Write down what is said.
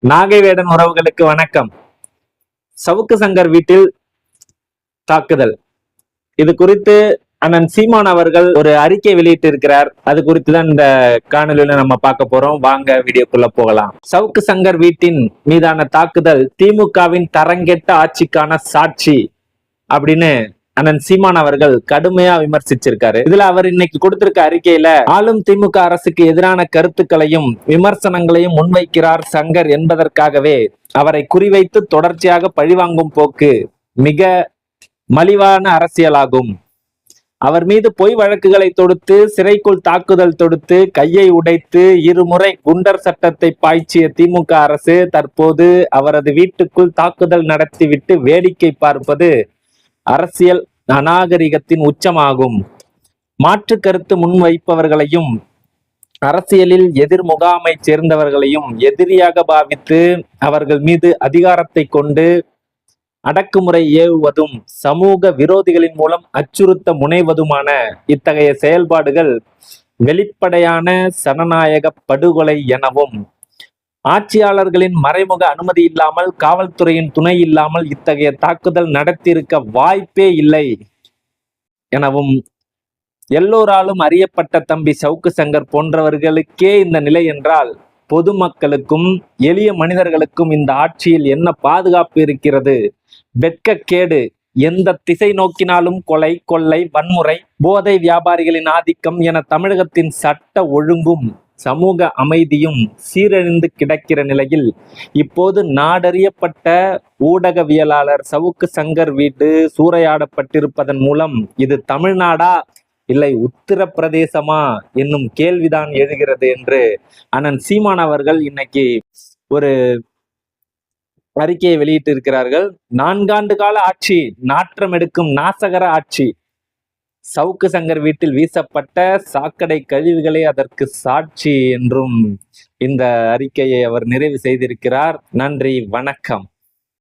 நாகை வேடன் உறவுகளுக்கு வணக்கம். சவுக்கு சங்கர் வீட்டில் தாக்குதல், இது குறித்து அண்ணன் சீமான் அவர்கள் ஒரு அறிக்கை வெளியிட்டு இருக்கிறார். அது குறித்து தான் இந்த காணொலியில நம்ம பார்க்க போறோம். வாங்க வீடியோக்குள்ள போகலாம். சவுக்கு சங்கர் வீட்டின் மீதான தாக்குதல் திமுகவின் தரங்கெட்ட ஆட்சிக்கான சாட்சி அப்படின்னு அண்ணன் சீமான் அவர்கள் கடுமையா விமர்சிச்சிருக்காரு. இதுல அவர் இன்னைக்கு கொடுத்திருக்க அறிக்கையில ஆளும் திமுக அரசுக்கு எதிரான கருத்துக்களையும் விமர்சனங்களையும் முன்வைக்கிறார் சங்கர் என்பதற்காகவே அவரை குறிவைத்து தொடர்ச்சியாக பழிவாங்கும் போக்கு மிக மலிவான அரசியலாகும். அவர் மீது பொய் வழக்குகளை தொடுத்து சிறைக்குள் தாக்குதல் தொடுத்து கையை உடைத்து இருமுறை குண்டர் சட்டத்தை பாய்ச்சிய திமுக அரசு தற்போது அவரது வீட்டுக்குள் தாக்குதல் நடத்திவிட்டு வேடிக்கை பார்ப்பது அரசியல் அநாகரிகத்தின் உச்சமாகும். மாற்று கருத்து முன்வைப்பவர்களையும் அரசியலில் எதிர் முகாமை சேர்ந்தவர்களையும் எதிரியாக பாவித்து அவர்கள் மீது அதிகாரத்தை கொண்டு அடக்குமுறை ஏவுவதும் சமூக விரோதிகளின் மூலம் அச்சுறுத்த முனைவதுமான இத்தகைய செயல்பாடுகள் வெளிப்படையான சனநாயக படுகொலை எனவும் ஆட்சியாளர்களின் மறைமுக அனுமதி இல்லாமல் காவல்துறையின் துணை இல்லாமல் இத்தகைய தாக்குதல் நடத்தியிருக்க வாய்ப்பே இல்லை எனவும் எல்லோராலும் அறியப்பட்ட தம்பி சவுக்கு சங்கர் போன்றவர்களுக்கே இந்த நிலை என்றால் பொதுமக்களுக்கும் எளிய மனிதர்களுக்கும் இந்த ஆட்சியில் என்ன பாதுகாப்பு இருக்கிறது? வெட்கக்கேடு. எந்த திசை நோக்கினாலும் கொலை, கொள்ளை, வன்முறை, போதை வியாபாரிகளின் ஆதிக்கம் என தமிழகத்தின் சட்ட ஒழுங்கும் சமூக அமைதியும் சீரழிந்து கிடக்கிற நிலையில் இப்போது நாடறியப்பட்ட ஊடகவியலாளர் சவுக்கு சங்கர் வீடு சூறையாடப்பட்டிருப்பதன் மூலம் இது தமிழ்நாடா இல்லை உத்தரப்பிரதேசமா என்னும் கேள்விதான் எழுகிறது என்று அண்ணன் சீமான் அவர்கள் இன்னைக்கு ஒரு அறிக்கையை வெளியிட்டு இருக்கிறார்கள். 4 ஆண்டு கால ஆட்சி, நாற்றம் எடுக்கும் நாசகர ஆட்சி. சவுக்கு சங்கர் வீட்டில் வீசப்பட்ட சாக்கடை கழிவுகளே அதற்கு சாட்சி என்றும் இந்த அறிக்கையை அவர் நிறைவு செய்திருக்கிறார். நன்றி, வணக்கம்.